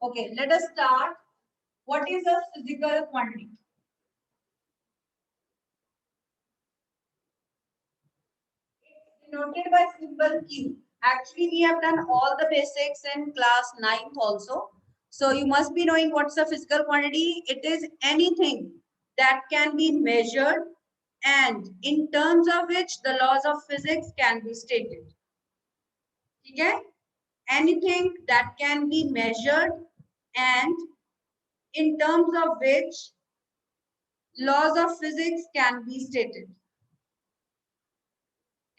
Okay, let us start. What is a physical quantity? It's denoted by symbol Q. Actually, we have done all the basics in class 9th also. So you must be knowing what's a physical quantity. It is anything that can be measured and in terms of which the laws of physics can be stated. Okay? Anything that can be measured and in terms of which laws of physics can be stated.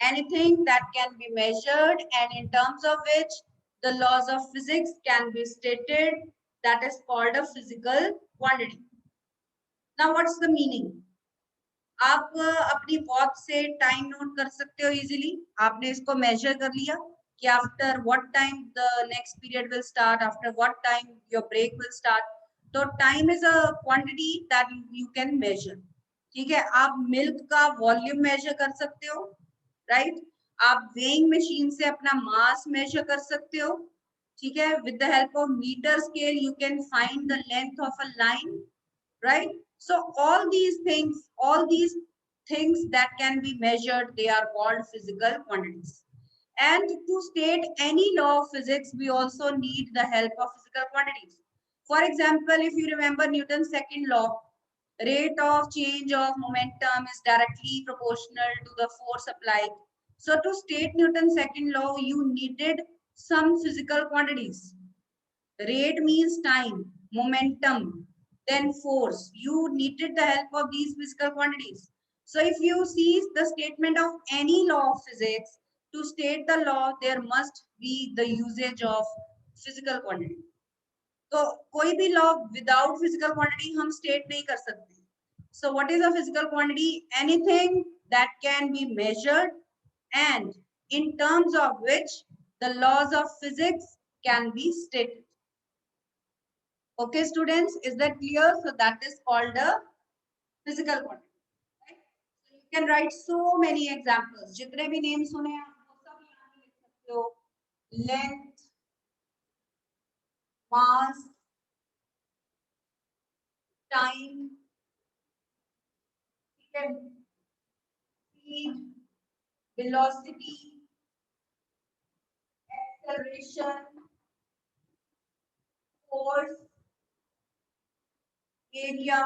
Anything that can be measured and in terms of which the laws of physics can be stated, that is called a physical quantity. Now what's the meaning? आप अपनी watch से time note कर सकते हो easily. आपने इसको major कर लिया कि after what time the next period will start, after what time your break will start. तो time is a quantity that you can measure. ठीक है, आप मिल्क का वॉल्यूम मेजर कर सकते हो, राइट? आप वेइंग मशीन से अपना मास मेजर कर सकते हो. ठीक है, with the help of metre scale you can find the length of a line, right? So all these things that can be measured, they are called physical quantities. And to state any law of physics, we also need the help of physical quantities. For example, if you remember Newton's second law, rate of change of momentum is directly proportional to the force applied. So to state Newton's second law, you needed some physical quantities. Rate means time, momentum, then force. You needed the help of these physical quantities. So if you see the statement of any law of physics, to state the law, there must be the usage of physical quantity. तो कोई भी law without physical quantity हम state नहीं कर सकते. So what is a physical quantity? Anything that can be measured and in terms of which the laws of physics can be stated. Okay, students, is that clear? So that is called a physical quantity. Right? So you can write so many examples. जितने भी names सुने आप वो सब यहाँ पे लिख सकते हो. Length, mass, time, speed, velocity, acceleration, force, area,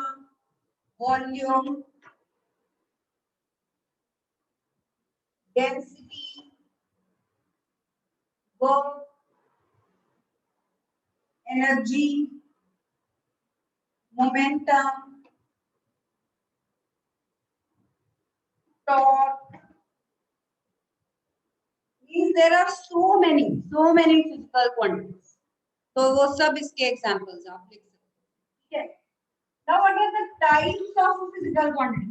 volume, density, work, energy, momentum, torque. Means there are so many physical quantities. तो वो सब इसके examples आप लिख सकते हो. ठीक है. Now what are the types of physical quantity?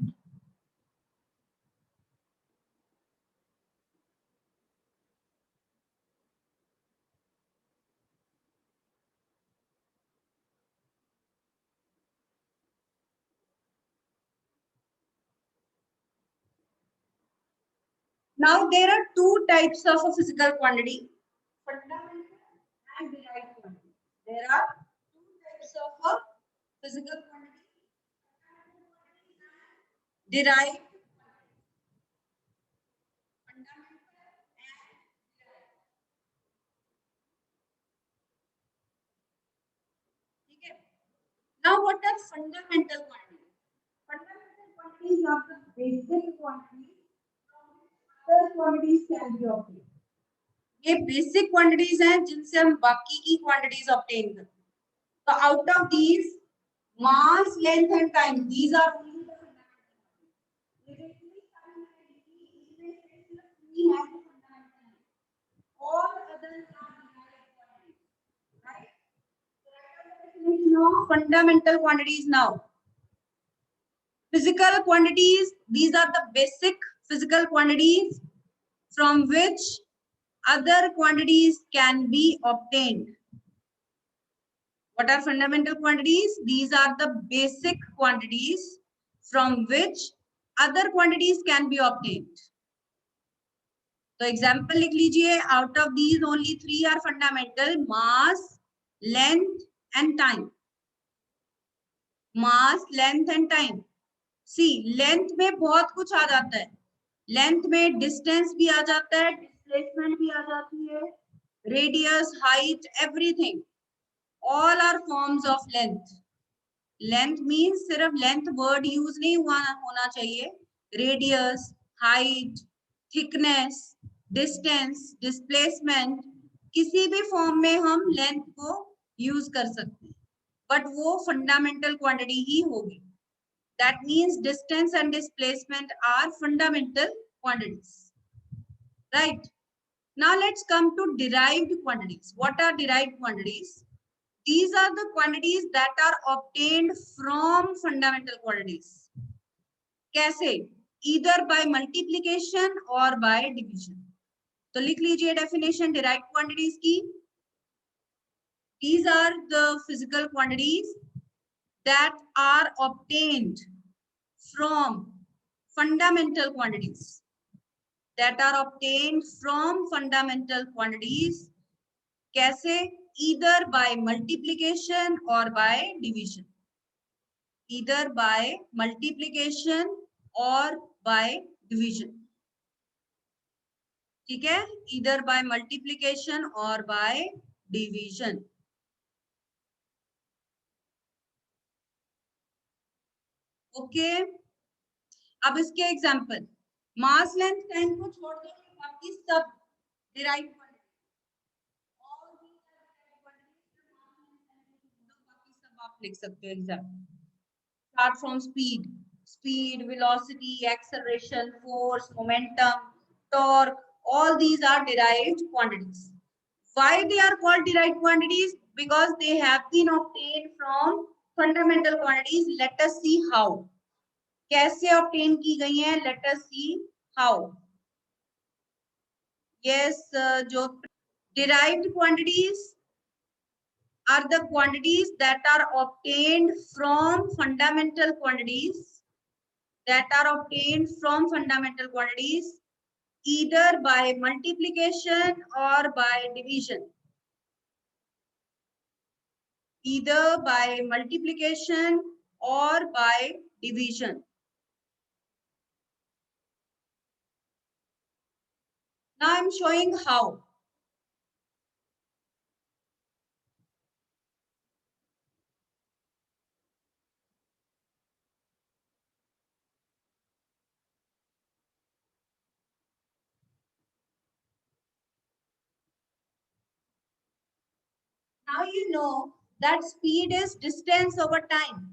Now there are two types of a physical quantity, fundamental and derived quantity. There are two types of a physical quantity, derived, fundamental and derived. ठीक है. Now what are fundamental quantities? Fundamental quantities are the basic quantities from which other quantities can be obtained. ये basic quantities हैं जिनसे हम बाकी की quantities obtain करते हैं. तो out of these mass, length and time, these are only the fundamental quantities. Now physical quantities, these are the basic physical quantities from which other quantities can be obtained. What are fundamental quantities? These are the basic quantities from which other quantities can be obtained. So example लिख लीजिए. Out of these only three are fundamental: mass, length, and time. Mass, length and time. See, length में बहुत कुछ आ जाता है. Length में distance भी आ जाता है, displacement भी आ जाती है, radius, height, everything. All are forms of length. Length means सिर्फ length word use नहीं होना चाहिए. Radius, height, thickness, distance, displacement, किसी भी फॉर्म में हम length को यूज कर सकते हैं, बट वो फंडामेंटल क्वांटिटी ही होगी. That means distance and displacement are fundamental quantities, right? Now let's come to derived quantities. What are derived quantities? These are the quantities that are obtained from fundamental quantities. कैसे? Either by multiplication or by division. तो लिख लीजिए definition derived quantities की. These are the physical quantities that are obtained from fundamental quantities. That are obtained from fundamental quantities. कैसे? Either by multiplication or by division. Either by multiplication or by division. ठीक है? Either by multiplication or by division. Okay, अब इसके example. मास, length, time को छोड़ दो, बाकी सब डिराइव आप लिख सकते हो example. Start from speed. Speed, velocity, acceleration, force, momentum, torque, all these are derived quantities. Why they are called derived quantities? Because they have been obtained from fundamental quantities. Let us see how. कैसे obtain की गई हैं? Let us see how. Yes, जो derived quantities are the quantities that are obtained from fundamental quantities, that are obtained from fundamental quantities either by multiplication or by division. Either by multiplication or by division. Now I'm showing how. Now you know that speed is distance over time.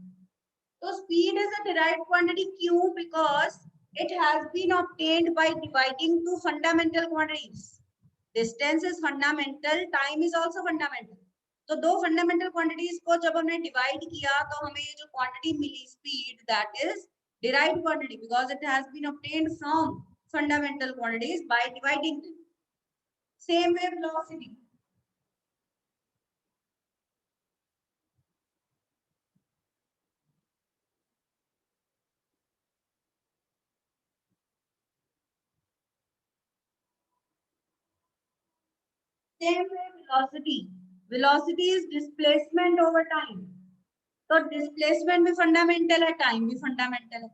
So speed is a derived quantity. क्यों? Because it has been obtained by dividing two fundamental quantities. Distance is fundamental, time is also fundamental. तो दो fundamental quantities को जब हमने divide किया तो हमें ये जो quantity मिली speed, that is derived quantity because it has been obtained from fundamental quantities by dividing them. Same way velocity. Same way velocity. Velocity is displacement over time. तो डिस्प्लेसमेंट भी फंडामेंटल है, time भी fundamental है.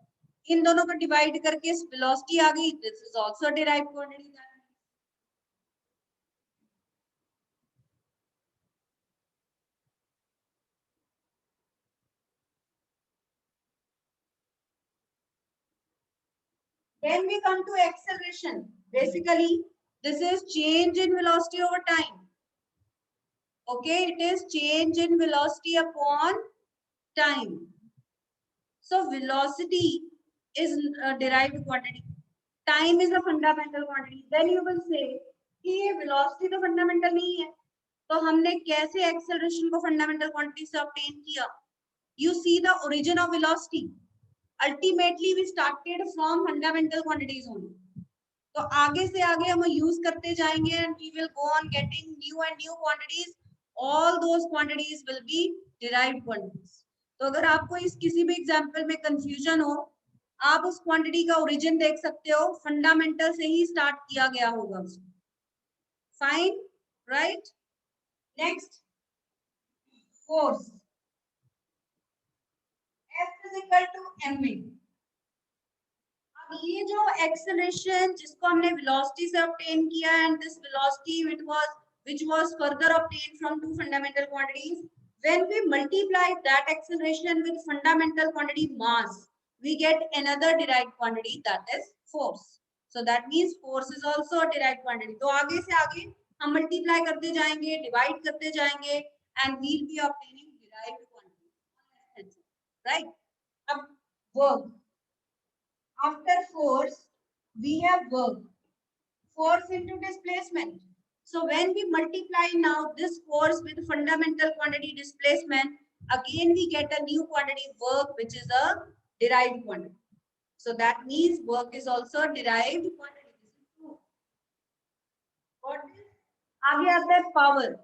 इन दोनों को divide करके velocity आ गई. This is also derived quantity. Then we come to acceleration. Basically, this is change in velocity over time. Okay, it is change in velocity upon time. So velocity is a derived quantity. Time is a fundamental quantity. Then you will say कि ये velocity तो fundamental नहीं है, तो हमने कैसे acceleration को fundamental quantity से obtain किया? You see the origin of velocity. Ultimately, we started from fundamental quantities only. तो आगे से आगे हम यूज करते जाएंगे and we will go on getting new and new quantities. All those quantities will be derived quantities. तो अगर आपको इस किसी भी एग्जांपल में कंफ्यूजन हो, आप उस क्वांटिटी का ओरिजिन देख सकते हो. फंडामेंटल से ही स्टार्ट किया गया होगा उसको. Fine, right? Next, force. F is equal to ma. अब ये जो acceleration जिसको हमने velocity से obtain किया and this velocity which was further obtained from two fundamental quantities, when we multiply that acceleration with fundamental quantity mass, we get another derived quantity, that is force. So that means force is also a derived quantity. तो आगे से आगे हम multiply करते जाएंगे, divide करते जाएंगे and we'll be obtaining derived quantity, right? अब work. After force, we have work. Force into displacement. So when we multiply now this force with fundamental quantity displacement, again we get a new quantity work, which is a derived quantity. So that means work is also a derived quantity. This is true. What is? आगे आता है power.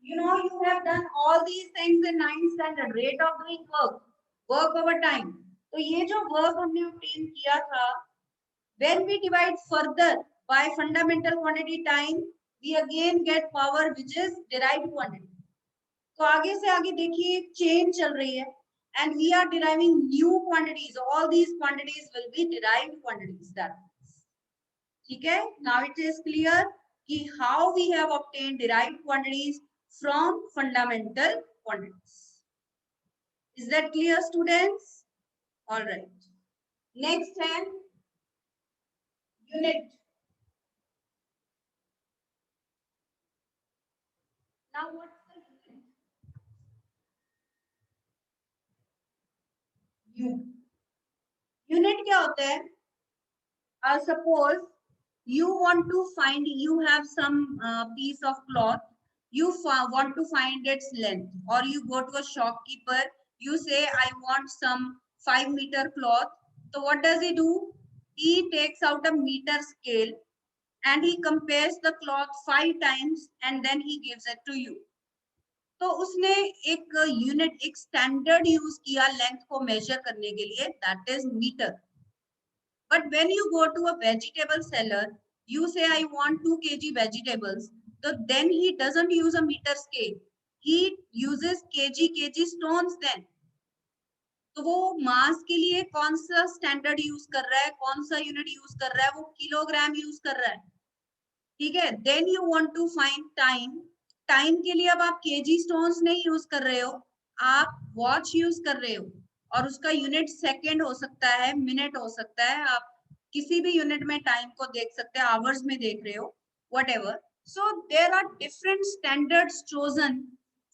You know, you have done all these things in 9th standard. Rate of doing work over time. तो ये जो work हमने obtain किया था, when we divide further by fundamental quantity time, we again get power, which is derived quantity. तो आगे से आगे देखिए change चल रही है and we are deriving new quantities. All these quantities will be derived quantities. That ठीक है? Now it is clear कि how we have obtained derived quantities from fundamental quantities. Is that clear, students? All right. Next है unit. Now what's the unit? U. Unit क्या होता है? Suppose you want to find, you have some piece of cloth, you want to find its length, or you go to a shopkeeper, you say I want some 5-meter cloth. So what does he do? He takes out a meter scale and he compares the cloth 5 times and then he gives it to you. तो उसने एक unit, एक standard use किया length को measure करने के लिए, that is metre. But when you go to a vegetable seller, you say, I want 2 kg vegetables. So then he doesn't use a meter scale. He uses kg stones then. तो वो मास के लिए कौन सा standard use कर रहा है, कौन सा यूनिट यूज कर रहा है? वो किलोग्राम यूज कर रहा है. ठीक है. Then you want to find time. Time के लिए अब आप केजी स्टोन्स नहीं यूज कर रहे हो, आप वॉच यूज कर रहे हो और उसका यूनिट सेकंड हो सकता है, मिनट हो सकता है, आप किसी भी यूनिट में टाइम को देख सकते हैं, आवर्स में देख रहे हो, whatever. So there are different standards chosen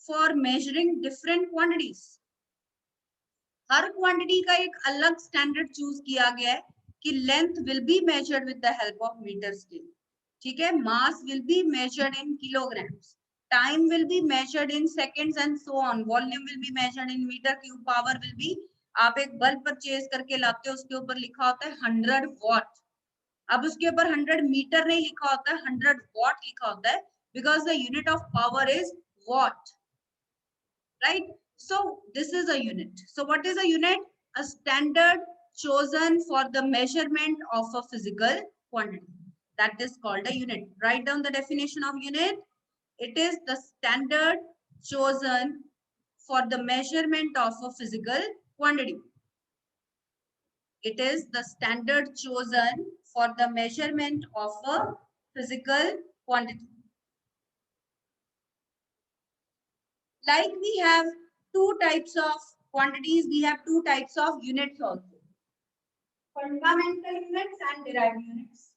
for measuring different quantities. हर क्वांटिटी का एक अलग स्टैंडर्ड चूज किया गया है कि length will be measured with the help of metre scale. ठीक है. Mass will be measured in kilograms, time will be measured in seconds and so on, volume will be measured in meter cube, power will be, आप एक bulb purchase करके लाते हो, उसके ऊपर लिखा होता है 100 वॉट. अब उसके ऊपर 100 मीटर नहीं लिखा होता है, 100 वॉट लिखा होता है, because the unit of power is watt, right? So this is a unit. So what is a unit? A standard chosen for the measurement of a physical quantity, that is called a unit. Write down the definition of unit. It is the standard chosen for the measurement of a physical quantity. It is the standard chosen for the measurement of a physical quantity. Like we have two types of quantities, we have two types of units also. Fundamental units and derived units.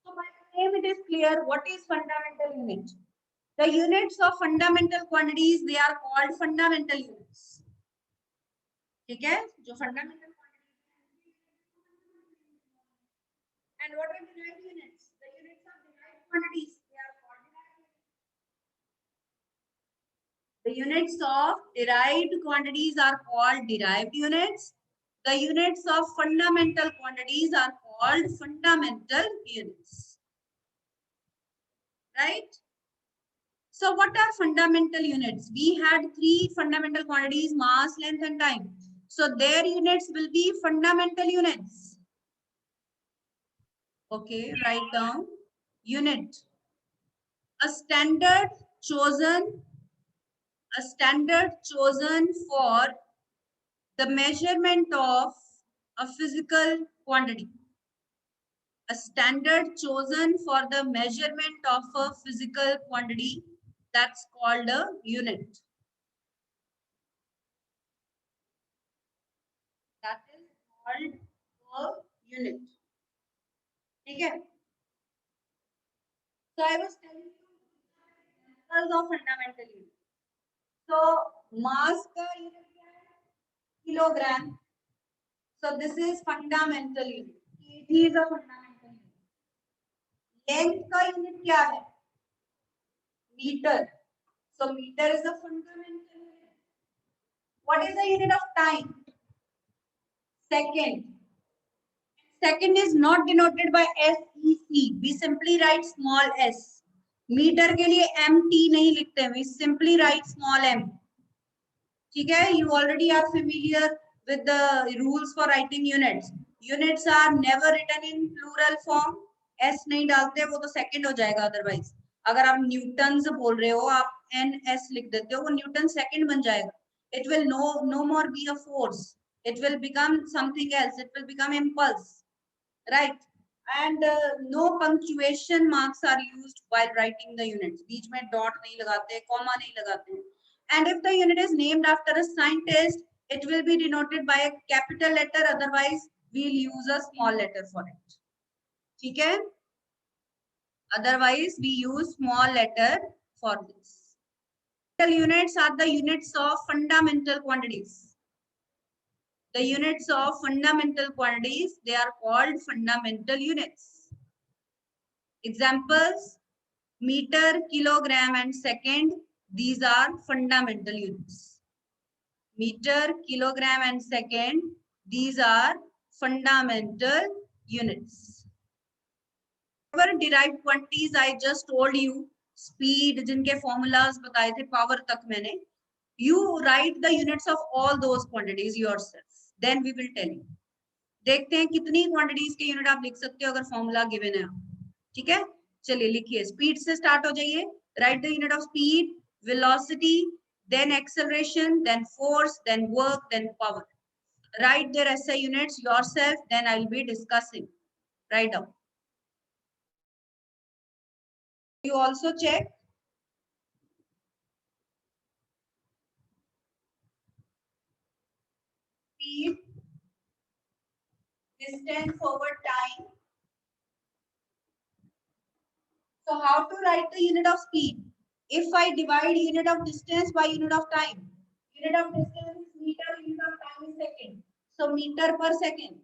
So by the name it is clear what is fundamental unit. The units of fundamental quantities, they are called fundamental units. ठीक है. जो fundamental quantities and what are derived units? The units of derived quantities, they are called derived units. The units of derived quantities are called derived units. The units of fundamental quantities are called fundamental units. right? So what are fundamental units? We had three fundamental quantities: mass, length, and time. So their units will be fundamental units. Okay, write down unit. A standard chosen, a standard chosen for the measurement of a physical quantity. A standard chosen for the measurement of a physical quantity, that's called a unit. That is called a unit. Okay. So I was telling you examples of fundamental unit. So mass का unit क्या है? Kilogram. So this is fundamental unit. kg is a fundamental unit. Length का unit क्या है? Meter. So meter is a fundamental unit. What is the unit of time? Second. Second is not denoted by SEC. We simply write small s. Metre के लिए MT नहीं लिखते हैं. We simply write small m. ठीक है? You already are familiar with the rules for writing units. Units are never written in plural form. S नहीं डालते, वो तो second हो जाएगा otherwise. अगर आप न्यूटन्स बोल रहे हो, आप NS लिख देते हो, वो न्यूटन second बन जाएगा. It will no more be a force. It will become something else. It will become impulse. Right? And no punctuation marks are used while writing the units. बीच में dot नहीं लगाते, comma नहीं लगाते. And if the unit is named after a scientist, it will be denoted by a capital letter. Otherwise, we'll use a small letter for it. ठीक है? Otherwise, we use small letter for this. Units are the units of fundamental quantities. The units of fundamental quantities, they are called fundamental units. Examples: meter, kilogram, and second. These are fundamental units. Meter, kilogram, and second. These are fundamental units. Whatever derived quantities I just told you, speed, जिनके formulas बताए थे, power तक मैंने. You write the units of all those quantities yourself. Then we will tell you. देखते हैं कितनी quantities के unit आप लिख सकते हो अगर फॉर्मूला गिवन है. ठीक है, चलिए लिखिए. स्पीड से स्टार्ट हो जाइए. Right the unit of speed, velocity, then acceleration, then force, then work, then power. Write their SI units yourself, then I'll be discussing. Write down. You also check speed, distance over time. So how to write the unit of speed? If I divide unit of distance by unit of time, unit of distance is meter, unit of time is second. So meter per second.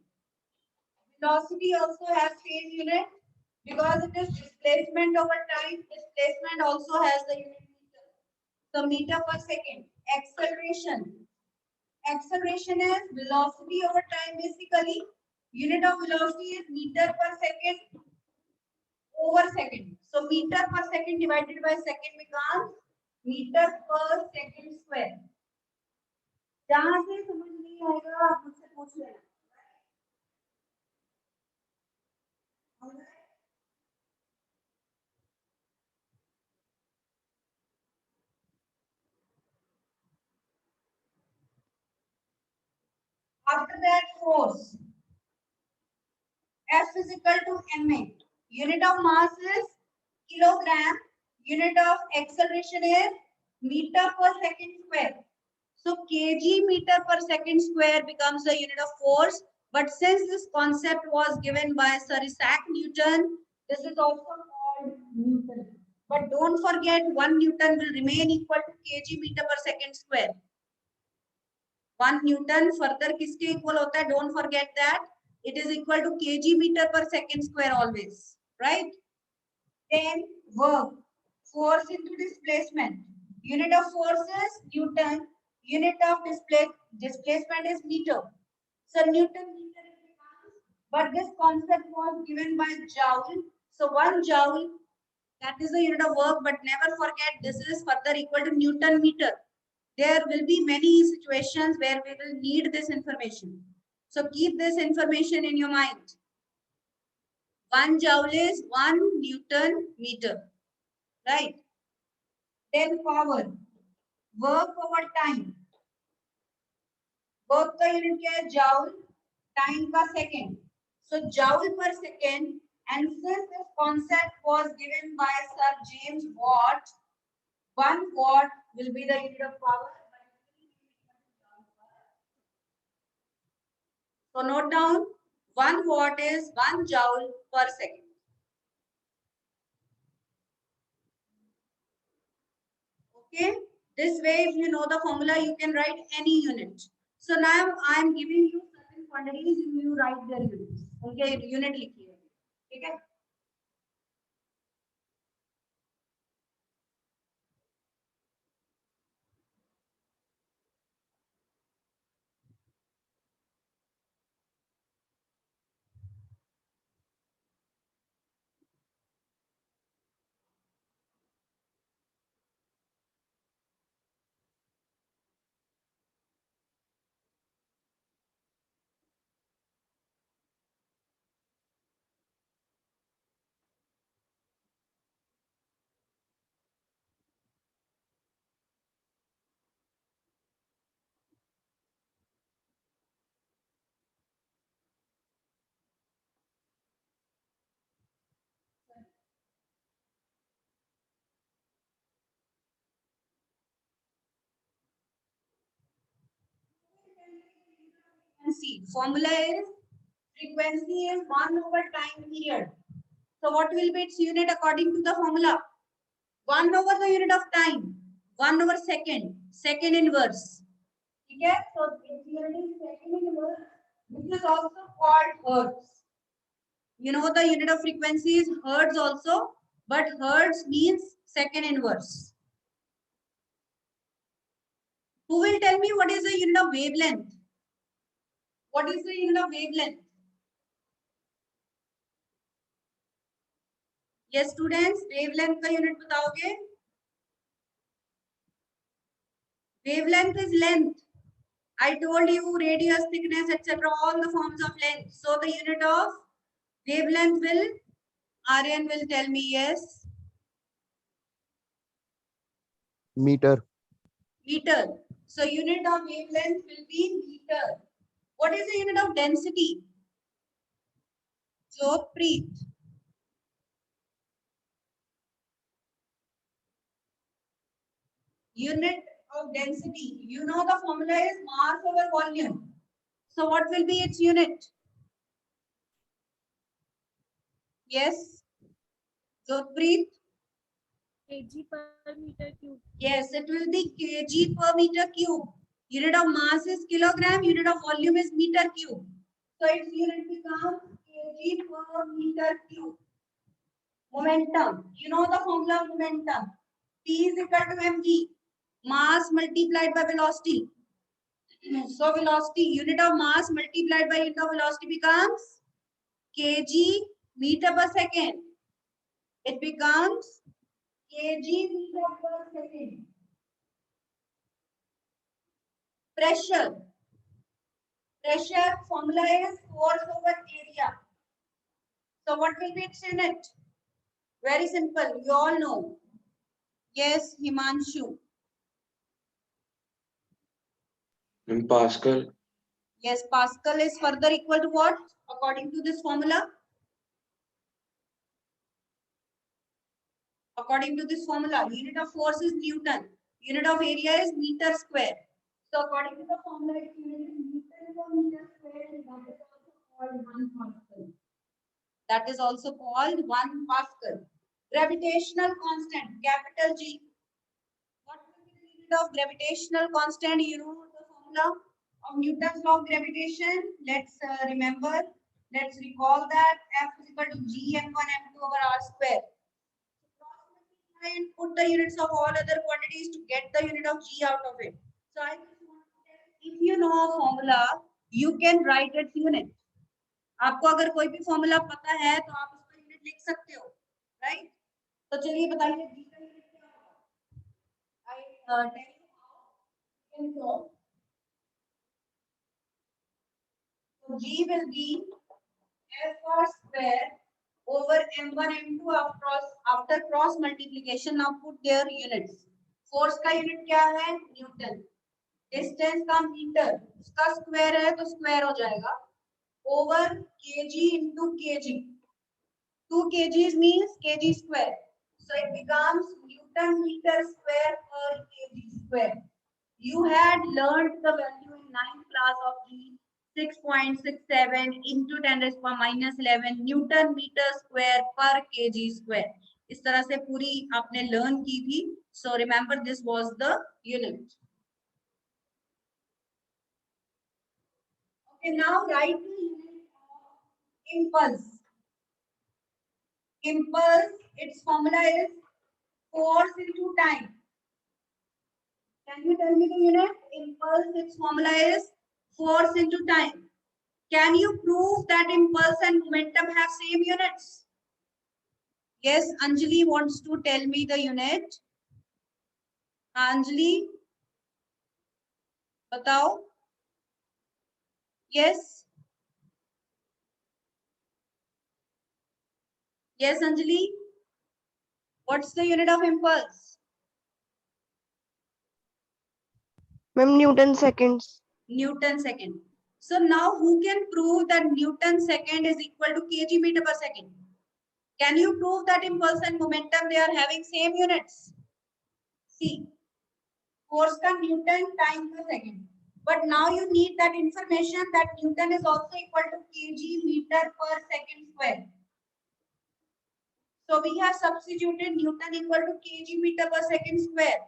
Velocity also has same unit because it is displacement over time. Displacement also has the unit meter. So meter per second. Acceleration. Acceleration is velocity over time basically. Unit of velocity is meter per second over second. So meter per second divided by second becomes meter per second square. जहां से समझ नहीं आएगा आप मुझसे पूछ लेना. After that, force. F is equal to ma. Unit of mass is kilogram. Unit of acceleration is meter per second square. So kg meter per second square becomes the unit of force. But since this concept was given by Sir Isaac Newton, this is also called Newton. But don't forget, 1 Newton will remain equal to kg meter per second square. 1 Newton further किसके equal होता है? Don't forget that. It is equal to kg meter per second square always, right? Then work, force into displacement. Unit of force is Newton. Unit of displacement is meter. So Newton meter it becomes, but this concept was given by Joule. So 1 Joule That is the unit of work, but never forget this is further equal to Newton meter. There will be many situations where we will need this information. So keep this information in your mind. 1 joule is 1 Newton meter, right? Then power, work over time. Work का unit क्या है? Joule, time का second. So joule per second, and since this concept was given by Sir James Watt, 1 watt will be the unit of power. So note down, 1 watt is 1 joule per second. Okay, this way if you know the formula, you can write any unit. So now I am giving you certain quantities, you write their units. Okay, unit लिखिए. ठीक है? Frequency. Formula is frequency is 1 over time period. So what will be its unit according to the formula? 1 over the unit of time. 1 over second. Second inverse. Okay? So its unit is second inverse, which is also called hertz. You know the unit of frequency is hertz also, but hertz means second inverse. Who will tell me what is the unit of wavelength? What is the unit of wavelength? Yes, students, wavelength का unit बताओगे? Wavelength is length. I told you radius, thickness, etc. All the forms of length. So the unit of wavelength will, Aryan will tell me yes. Meter. Meter. So unit of wavelength will be meter. What is the unit of density? Jotpreet. Unit of density. You know the formula is mass over volume. So what will be its unit? Yes. Jotpreet. kg per meter cube. Yes, it will be kg per meter cube. Unit of mass is kilogram. Unit of volume is meter cube. So its unit becomes kg per meter cube. Momentum. You know the formula of momentum. P is equal to mg. Mass multiplied by velocity. So velocity, unit of mass multiplied by unit of velocity becomes kg meter per second. It becomes kg meter per second. Pressure. Pressure formula is force over area. So what will be its unit? Very simple. You all know. Yes, Himanshu. In Pascal. Yes, Pascal is further equal to what? According to this formula. According to this formula, unit of force is Newton. Unit of area is meter square. So according to the formula, its unit is Newton per meter square, and that is also called 1 Pascal. Gravitational constant, capital G. What will be the unit of gravitational constant? You know the formula of Newton's law of gravitation. Let's remember. Let's recall that F is equal to G m1 m2 over r square. And put the units of all other quantities to get the unit of G out of it. So I just want to tell, if you know a formula, you can write its unit. आपको अगर कोई भी formula पता है तो आप उसका unit लिख सकते हो, राइट? तो चलिए बताइए G का यूनिट क्या होगा? I tell you how you can solve. So G will be F square over M1 M2 after cross multiplication. Now put their units. Force का यूनिट क्या है? न्यूटन. डिस्टेंस का मीटर, उसका स्क्वायर है तो स्क्वायर हो जाएगा over kg into kg. 2 kgs means kg square. So it becomes Newton meter square per kg square. You had learned the value in 9th class of G 6.67 into 10 raised to minus 11 Newton meter square per kg square. इस तरह से पूरी आपने learn की थी. So remember this was the unit. Okay, now write the unit of impulse. Impulse, its formula is force into time. Can you tell me the unit? Impulse, its formula is force into time. Can you prove that impulse and momentum have same units? Yes, Anjali wants to tell me the unit. Anjali, batao. Yes. Yes, Anjali. What's the unit of impulse? Ma'am, Newton seconds. Newton second. So now who can prove that Newton second is equal to kg meter per second? Can you prove that impulse and momentum, they are having same units? See, force ka Newton, time per second. But now you need that information that Newton is also equal to kg meter per second square. So we have substituted Newton equal to kg meter per second square.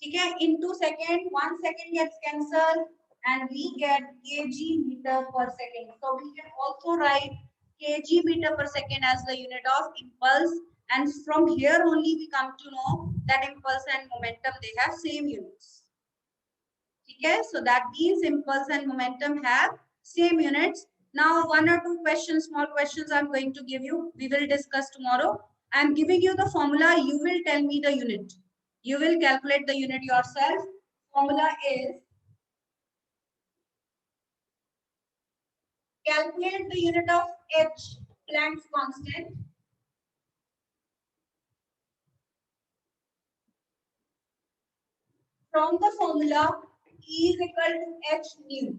Okay, into second, 1 second gets cancelled and we get kg meter per second. So we can also write kg meter per second as the unit of impulse, and from here only we come to know that impulse and momentum, they have same units. Okay, so that means impulse and momentum have same units. Now 1 or 2 questions, small questions I'm going to give you. We will discuss tomorrow. I'm giving you the formula. You will tell me the unit. You will calculate the unit yourself. Formula is calculate the unit of H, Planck's constant. From the formula, E is equal to H nu,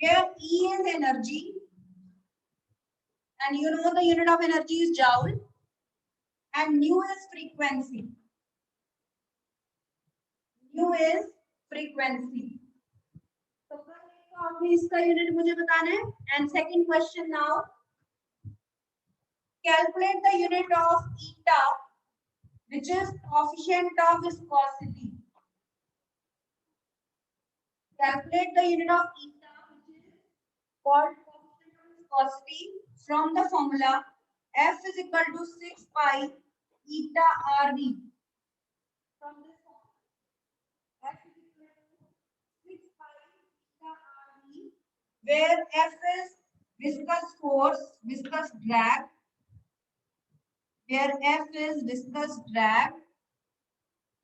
where E is energy, and you know the unit of energy is joule, and nu is frequency. Nu is frequency. So आपने इसका unit मुझे बताना है. And second question now. Calculate the unit of eta, which is coefficient of viscosity. Calculate the unit of eta, which is called coefficient of viscosity, from the formula F is equal to 6 pi eta RV. From this formula, F is equal to 6 pi eta RV, where F is viscous force, viscous drag, where F is viscous drag,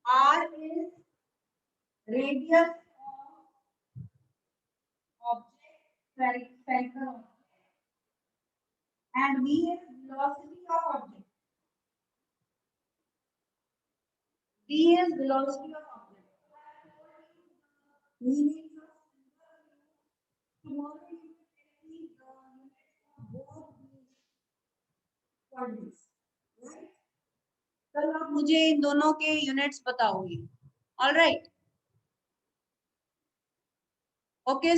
R is radius of object, spherical object, and V is velocity of object. V is velocity of object. Meaning tomorrow you will tell me the units of both these coordinates, right? कल आप मुझे इन दोनों के units बताओगे. All right. Okay,